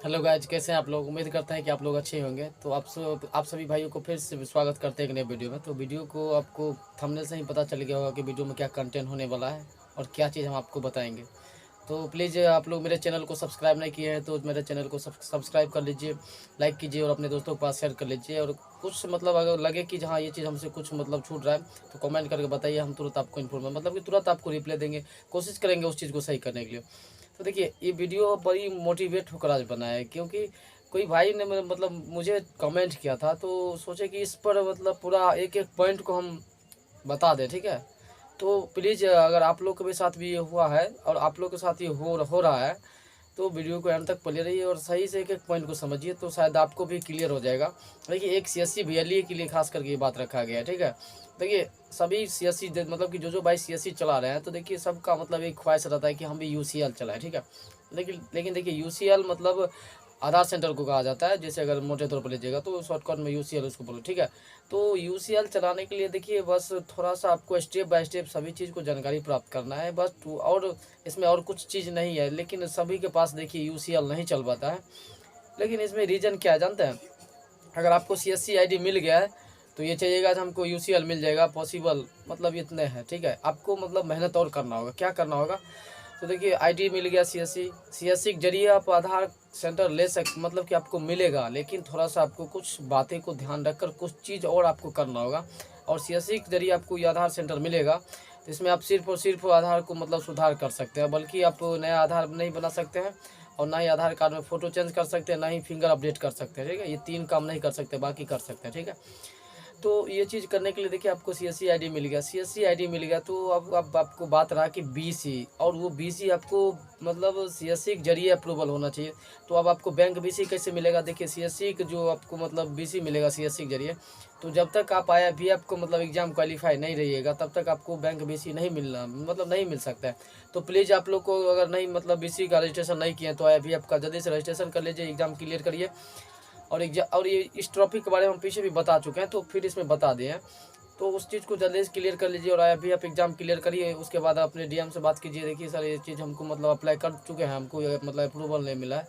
Hello guys, कैसे हैं आप लोग। उम्मीद करते हैं कि आप लोग अच्छे होंगे। तो आप सभी भाइयों को फिर से स्वागत करते हैं एक नए वीडियो में। तो वीडियो को आपको थंबनेल से ही पता चल गया होगा कि वीडियो में क्या कंटेंट होने वाला है और क्या चीज़ हम आपको बताएंगे। तो प्लीज़ आप लोग मेरे चैनल को सब्सक्राइब नहीं किए हैं तो मेरे चैनल को सब्सक्राइब कर लीजिए, लाइक कीजिए और अपने दोस्तों के पास शेयर कर लीजिए। और कुछ मतलब अगर लगे कि हाँ ये चीज़ हमसे कुछ मतलब छूट रहा है तो कमेंट करके बताइए, हम तुरंत आपको इन्फॉर्म मतलब कि तुरंत आपको रिप्लाई देंगे, कोशिश करेंगे उस चीज़ को सही करने के लिए। तो देखिए, ये वीडियो बड़ी मोटिवेट होकर आज बना है, क्योंकि कोई भाई ने मतलब मुझे कमेंट किया था, तो सोचे कि इस पर मतलब पूरा एक एक पॉइंट को हम बता दें, ठीक है। तो प्लीज़ अगर आप लोग के साथ भी ये हुआ है और आप लोग के साथ ये हो रहा है तो वीडियो को एंड तक पढ़े रहिए और सही से एक एक पॉइंट को समझिए, तो शायद आपको भी क्लियर हो जाएगा। देखिए, एक सीएससी बीएलई के लिए खास करके ये बात रखा गया है, ठीक है। देखिए, सभी सीएससी मतलब कि जो भाई सीएससी चला रहे हैं, तो देखिए सबका मतलब एक ख्वाहिश रहता है कि हम भी यूसीएल चलाएं, ठीक है। लेकिन देखिए, यूसीएल मतलब आधार सेंटर को कहा जाता है। जैसे अगर मोटे तौर पर लीजिएगा तो शॉर्टकट में यूसीएल उसको बोलो, ठीक है। तो यूसीएल चलाने के लिए देखिए बस थोड़ा सा आपको स्टेप बाय स्टेप सभी चीज़ को जानकारी प्राप्त करना है बस। और इसमें और कुछ चीज़ नहीं है, लेकिन सभी के पास देखिए यूसीएल नहीं चल पाता है। लेकिन इसमें रीज़न क्या है जानते हैं। अगर आपको सीएससी आईडी मिल गया है तो ये चाहिएगा कि हमको यूसीएल मिल जाएगा, पॉसिबल मतलब इतने हैं, ठीक है। आपको मतलब मेहनत और करना होगा। क्या करना होगा, तो देखिए आईडी मिल गया सीएससी के जरिए आप आधार सेंटर ले मतलब कि आपको मिलेगा, लेकिन थोड़ा सा आपको कुछ बातें को ध्यान रखकर कुछ चीज़ और आपको करना होगा। और सीएससी के जरिए आपको ये आधार सेंटर मिलेगा, तो इसमें आप सिर्फ और सिर्फ आधार को मतलब सुधार कर सकते हैं, बल्कि आप नया आधार नहीं बना सकते हैं और ना ही आधार कार्ड में फ़ोटो चेंज कर सकते हैं, ना ही फिंगर अपडेट कर सकते हैं, ठीक है। ये 3 काम नहीं कर सकते, बाकी कर सकते हैं, ठीक है। तो ये चीज़ करने के लिए देखिए आपको सीएससी आईडी मिल गया, सीएससी आईडी मिल गया तो अब आपको बात रहा कि बीसी, और वो बीसी आपको मतलब सीएससी के जरिए अप्रूवल होना चाहिए। तो अब आपको बैंक बीसी कैसे मिलेगा, देखिए सीएससी के जो आपको मतलब बीसी मिलेगा सीएससी के जरिए, तो जब तक आप आईआईबीएफ को मतलब एग्जाम क्वालिफाई नहीं रहिएगा तब तक आपको बैंक बीसी नहीं मिलना मतलब नहीं मिल सकता है। तो प्लीज़ आप लोग को अगर नहीं मतलब बीसी का रजिस्ट्रेशन नहीं किए तो आईआईबीएफ का जल्दी से रजिस्ट्रेशन कर लीजिए, एग्जाम क्लियर करिए। और ये इस टॉपिक के बारे में हम पीछे भी बता चुके हैं, तो फिर इसमें बता दिए हैं। तो उस चीज़ को जल्दी से क्लियर कर लीजिए और अभी आप एग्ज़ाम क्लियर करिए। उसके बाद अपने डीएम से बात कीजिए, देखिए सर ये चीज़ हमको मतलब अप्लाई कर चुके हैं, हमको ये मतलब अप्रूवल नहीं मिला है।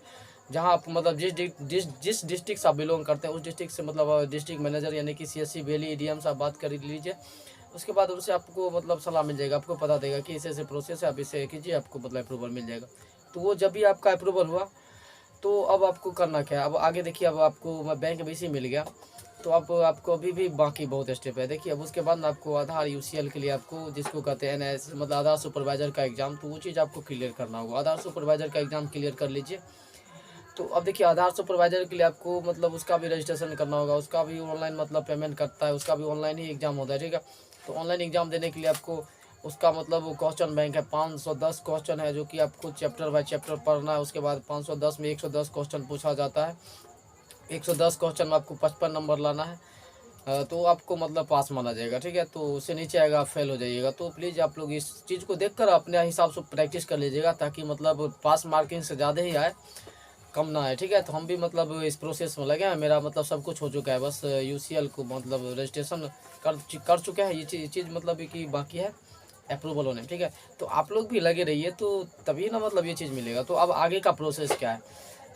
जहाँ आप मतलब जिस डिस्ट्रिक्ट से आप बिलोंग करते हैं उस डिस्ट्रिक्ट से मतलब डिस्ट्रिक्ट मैनेजर यानी कि सीएससी वैली डीएम से आप बात कर लीजिए। उसके बाद उनसे आपको मतलब सलाह मिल जाएगा, आपको पता देगा कि ऐसे प्रोसेस है, आप इसे कीजिए, आपको मतलब अप्रूवल मिल जाएगा। तो वो जब भी आपका अप्रूवल हुआ तो अब आपको करना क्या है, अब आगे देखिए। अब आपको बैंक बीसी मिल गया, तो अब आपको अभी भी बाकी बहुत स्टेप है। देखिए, अब उसके बाद ना आपको आधार यूसीएल के लिए आपको जिसको कहते हैं एनएस मतलब आधार सुपरवाइजर का एग्ज़ाम, तो वो चीज़ आपको क्लियर करना होगा। आधार सुपरवाइजर का एग्ज़ाम क्लियर कर लीजिए। तो अब देखिए, आधार सुपरवाइजर के लिए आपको मतलब उसका भी रजिस्ट्रेशन करना होगा, उसका भी ऑनलाइन मतलब पेमेंट करता है, उसका भी ऑनलाइन ही एग्ज़ाम होता है, ठीक है। तो ऑनलाइन एग्ज़ाम देने के लिए आपको उसका मतलब क्वेश्चन बैंक है, 510 क्वेश्चन है, जो कि आपको चैप्टर बाय चैप्टर पढ़ना है। उसके बाद 510 में 110 क्वेश्चन पूछा जाता है। 110 क्वेश्चन में आपको 55 नंबर लाना है, तो आपको मतलब पास माना जाएगा, ठीक है। तो उससे नीचे आएगा आप फेल हो जाइएगा। तो प्लीज़ आप लोग इस चीज़ को देखकर अपने हिसाब से प्रैक्टिस कर लीजिएगा, ताकि मतलब पास मार्किंग से ज़्यादा ही आए, कम ना है, ठीक है। तो हम भी मतलब इस प्रोसेस में लगे हैं, मेरा मतलब सब कुछ हो चुका है, बस यूसीएल को मतलब रजिस्ट्रेशन कर चुके हैं। ये चीज़ मतलब कि बाकी है अप्रूवल होने में, ठीक है। तो आप लोग भी लगे रहिए, तो तभी ना मतलब ये चीज़ मिलेगा। तो अब आगे का प्रोसेस क्या है,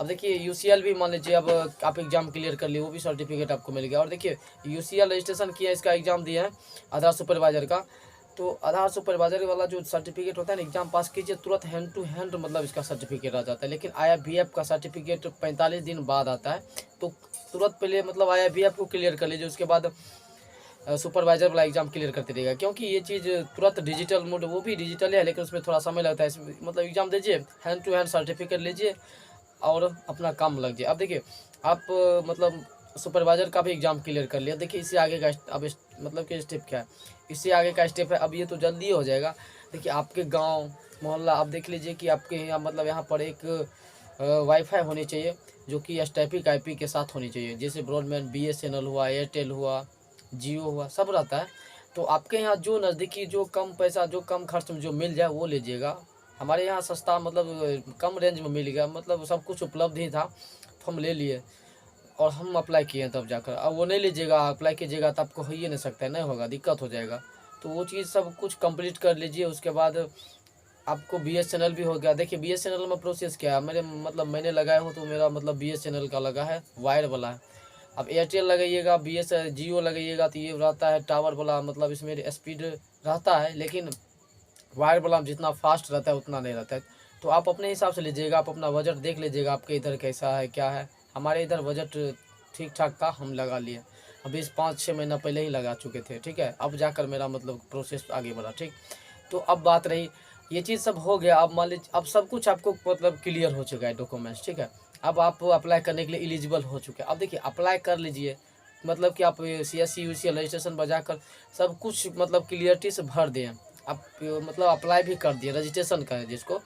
अब देखिए यूसीएल भी मान लीजिए अब आप एग्ज़ाम क्लियर कर लिए, वो भी सर्टिफिकेट आपको मिल गया। और देखिए, यूसीएल रजिस्ट्रेशन किया, इसका एग्ज़ाम दिया है आधार सुपरवाइजर का। तो आधार सुपरवाइजर वाला जो सर्टिफिकेट होता है ना, एग्जाम पास कीजिए तुरंत हैंड टू हैंड मतलब इसका सर्टिफिकेट आ जाता है। लेकिन आईआईबीएफ का सर्टिफिकेट 45 दिन बाद आता है। तो तुरंत पहले मतलब आईआईबीएफ को क्लियर कर लीजिए, उसके बाद सुपरवाइजर वाला एग्जाम क्लियर करते रहेगा, क्योंकि ये चीज़ तुरंत डिजिटल मोड, वो भी डिजिटल है लेकिन उसमें थोड़ा समय लगता है। इसमें मतलब एग्जाम दीजिए, हैंड टू हैंड सर्टिफिकेट लीजिए और अपना काम लग जाए। अब देखिए, आप मतलब सुपरवाइजर का भी एग्ज़ाम क्लियर कर लिया। देखिए, इससे आगे का अब मतलब कि स्टेप क्या है, इससे आगे का स्टेप है, अब ये तो जल्दी हो जाएगा। देखिए, आपके गांव मोहल्ला आप देख लीजिए कि आपके यहाँ मतलब यहाँ पर एक वाईफाई होनी चाहिए, जो कि स्टैटिक आईपी के साथ होनी चाहिए। जैसे ब्रॉडबैंड बीएसएनएल हुआ, एयरटेल हुआ, जियो हुआ, सब रहता है। तो आपके यहाँ जो नज़दीकी, जो कम पैसा, जो कम खर्च में जो मिल जाए वो लीजिएगा। हमारे यहाँ सस्ता मतलब कम रेंज में मिल गया, मतलब सब कुछ उपलब्ध ही था, तो हम ले लिए और हम अप्लाई किए तब जाकर। अब वो नहीं लीजिएगा, अप्लाई कीजिएगा तो आपको हो ही नहीं सकता है, नहीं होगा, दिक्कत हो जाएगा। तो वो चीज़ सब कुछ कंप्लीट कर लीजिए। उसके बाद आपको BSNL भी हो गया। देखिए BSNL में प्रोसेस क्या है, मेरे मतलब मैंने लगाया हूँ तो मेरा मतलब BSNL का लगा है, वायर वाला है। अब एयरटेल लगाइएगा, जियो लगाइएगा तो ये रहता है टावर वाला, मतलब इसमें स्पीड रहता है, लेकिन वायर वाला में जितना फास्ट रहता है उतना नहीं रहता है। तो आप अपने हिसाब से लीजिएगा, आप अपना बजट देख लीजिएगा आपके इधर कैसा है क्या है। हमारे इधर बजट ठीक ठाक था, हम लगा लिए अभी 5-6 महीना पहले ही लगा चुके थे, ठीक है। अब जाकर मेरा मतलब प्रोसेस आगे बढ़ा, ठीक। तो अब बात रही, ये चीज़ सब हो गया। अब मान लीजिए अब सब कुछ आपको मतलब क्लियर हो चुका है डॉक्यूमेंट्स, ठीक है। अब आप अप्लाई करने के लिए एलिजिबल हो चुके हैं। अब देखिए अप्लाई कर लीजिए, मतलब कि आप CSC UCL रजिस्ट्रेशन बजाकर सब कुछ मतलब क्लियरिटी से भर दें। आप मतलब अप्लाई भी कर दिए, रजिस्ट्रेशन करें जिसको।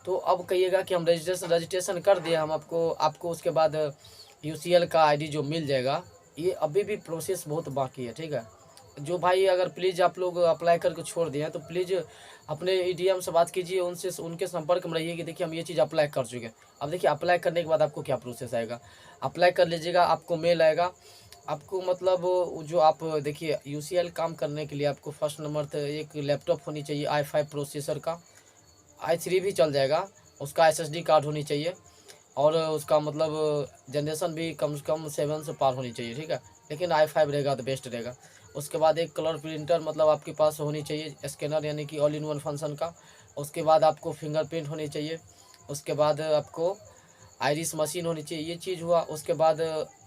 तो अब कहिएगा कि हम रजिस्ट्रेशन कर दिए, हम आपको उसके बाद UCL का ID जो मिल जाएगा। ये अभी भी प्रोसेस बहुत बाकी है, ठीक है। जो भाई अगर प्लीज़ आप लोग अप्लाई करके छोड़ दिए हैं तो प्लीज़ अपने EDM से बात कीजिए, उनसे उनके संपर्क में रहिए कि देखिए हम ये चीज़ अप्लाई कर चुके हैं। अब देखिए अप्लाई करने के बाद आपको क्या प्रोसेस आएगा, अप्लाई कर लीजिएगा, आपको मेल आएगा। आपको मतलब जो आप देखिए UCL काम करने के लिए आपको फर्स्ट नंबर तो एक लैपटॉप होनी चाहिए i5 प्रोसेसर का, i3 भी चल जाएगा, उसका SSD कार्ड होनी चाहिए, और उसका मतलब जनरेशन भी कम से कम 7 से पार होनी चाहिए, ठीक है। लेकिन i5 रहेगा तो बेस्ट रहेगा। उसके बाद एक कलर प्रिंटर मतलब आपके पास होनी चाहिए, स्कैनर यानी कि ऑल इन वन फंक्शन का। उसके बाद आपको फिंगरप्रिंट होनी चाहिए। उसके बाद आपको आइरिस मशीन होनी चाहिए, ये चीज़ हुआ। उसके बाद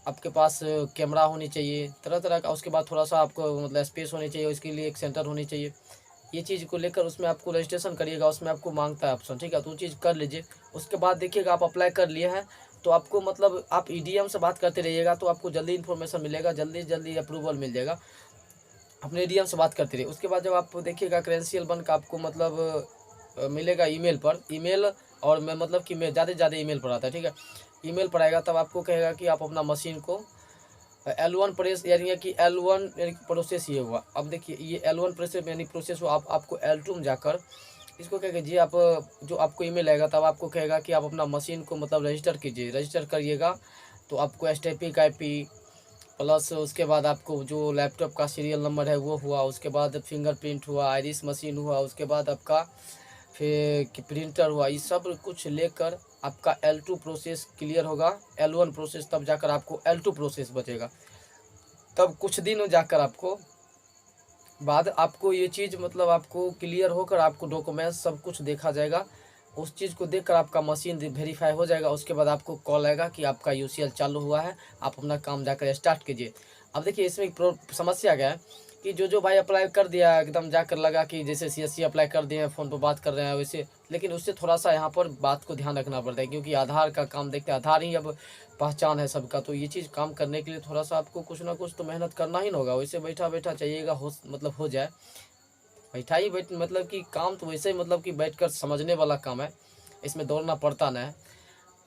आपके पास कैमरा होनी चाहिए तरह तरह का। उसके बाद थोड़ा सा आपको मतलब स्पेस होनी चाहिए, उसके लिए एक सेंटर होनी चाहिए। ये चीज़ को लेकर उसमें आपको रजिस्ट्रेशन करिएगा, उसमें आपको मांगता है ऑप्शन, ठीक है। तो वो चीज़ कर लीजिए। उसके बाद देखिएगा आप अप्लाई कर लिए हैं तो आपको मतलब आप EDM से बात करते रहिएगा तो आपको जल्दी इन्फॉर्मेशन मिलेगा, जल्दी जल्दी अप्रूवल मिल जाएगा। अपने EDM से बात करते रहिए। उसके बाद जब आप देखिएगा क्रेडेंशियल बन का आपको मतलब मिलेगा ईमेल पर, ईमेल और मैं मतलब कि मैं ज़्यादा से ज़्यादा ईमेल पर आता है, ठीक है। ईमेल पर आएगा तब आपको कहेगा कि आप अपना मशीन को L1 प्रेस यानी कि L1 यानी कि प्रोसेस ये हुआ। अब देखिए ये L1 प्रोसेस यानी प्रोसेस हुआ। आपको L2 में जाकर इसको क्या कीजिए, आप जो आपको ईमेल आएगा तब आपको कहेगा कि आप अपना मशीन को मतलब रजिस्टर कीजिए। रजिस्टर करिएगा तो आपको STPIC IP प्लस उसके बाद आपको जो लैपटॉप का सीरियल नंबर है वो हुआ। उसके बाद फिंगरप्रिंट हुआ, आइरिस मशीन हुआ, उसके बाद आपका फिर प्रिंटर हुआ। ये सब कुछ लेकर आपका L2 प्रोसेस क्लियर होगा, L1 प्रोसेस, तब जाकर आपको L2 प्रोसेस बचेगा। तब कुछ दिन जाकर आपको बाद आपको ये चीज़ मतलब आपको क्लियर होकर आपको डॉक्यूमेंट्स सब कुछ देखा जाएगा। उस चीज़ को देखकर आपका मशीन वेरीफाई हो जाएगा। उसके बाद आपको कॉल आएगा कि आपका UCL चालू हुआ है, आप अपना काम जाकर स्टार्ट कीजिए। अब देखिए इसमें समस्या क्या है कि जो भाई अप्लाई कर दिया एकदम जाकर लगा कि जैसे CSC अप्लाई कर दिए हैं, फ़ोन पर बात कर रहे हैं वैसे, लेकिन उससे थोड़ा सा यहाँ पर बात को ध्यान रखना पड़ता है क्योंकि आधार का काम देखते हैं, आधार ही अब पहचान है सबका। तो ये चीज़ काम करने के लिए थोड़ा सा आपको कुछ ना कुछ तो मेहनत करना ही होगा। वैसे बैठा बैठा चाहिएगा हो मतलब हो जाए, बैठा ही बैठ मतलब कि काम तो वैसे ही मतलब कि बैठकर समझने वाला काम है, इसमें दौड़ना पड़ता ना है।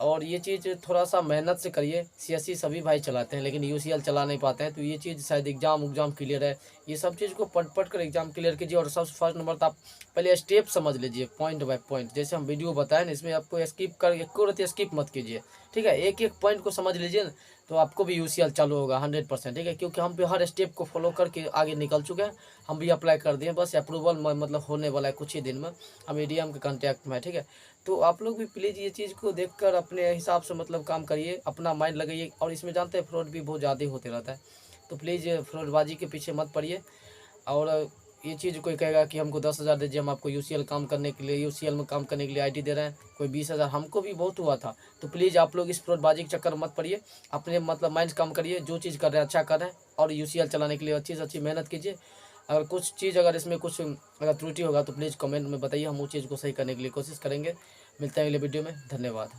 और ये चीज़ थोड़ा सा मेहनत से करिए। CSC सभी भाई चलाते हैं लेकिन UCL चला नहीं पाते हैं, तो ये चीज़ शायद एग्जाम क्लियर है। ये सब चीज़ को पढ़ कर एग्जाम क्लियर कीजिए। और सबसे फर्स्ट नंबर तो आप पहले स्टेप समझ लीजिए पॉइंट बाय पॉइंट, जैसे हम वीडियो बताएं ना, इसमें आपको स्किप कर एक स्किप मत कीजिए, ठीक है। एक एक पॉइंट को समझ लीजिए तो आपको भी UCL चालू होगा 100%, ठीक है। क्योंकि हम भी हर स्टेप को फॉलो करके आगे निकल चुके हैं, हम भी अप्लाई कर दिए, बस अप्रूवल मतलब होने वाला है कुछ ही दिन में। हम EDM के कॉन्टैक्ट में है, ठीक है। तो आप लोग भी प्लीज़ ये चीज़ को देखकर अपने हिसाब से मतलब काम करिए, अपना माइंड लगाइए। और इसमें जानते हैं फ्रॉड भी बहुत ज़्यादा होते रहता है, तो प्लीज़ फ्रॉडबाजी के पीछे मत पड़िए। और ये चीज़ कोई कहेगा कि हमको 10,000 दीजिए, हम आपको UCL काम करने के लिए UCL में काम करने के लिए ID दे रहे हैं, कोई 20,000, हमको भी बहुत हुआ था। तो प्लीज़ आप लोग इस फ्रॉडबाजी के चक्कर में मत पड़िए, अपने मतलब माइंड काम करिए, जो चीज़ कर रहे हैं अच्छा कर रहे हैं। और UCL चलाने के लिए अच्छी से अच्छी मेहनत कीजिए। अगर कुछ चीज़ अगर इसमें कुछ अगर त्रुटि होगा तो प्लीज़ कमेंट में बताइए, हम उस चीज़ को सही करने के लिए कोशिश करेंगे। मिलते हैं अगले वीडियो में, धन्यवाद।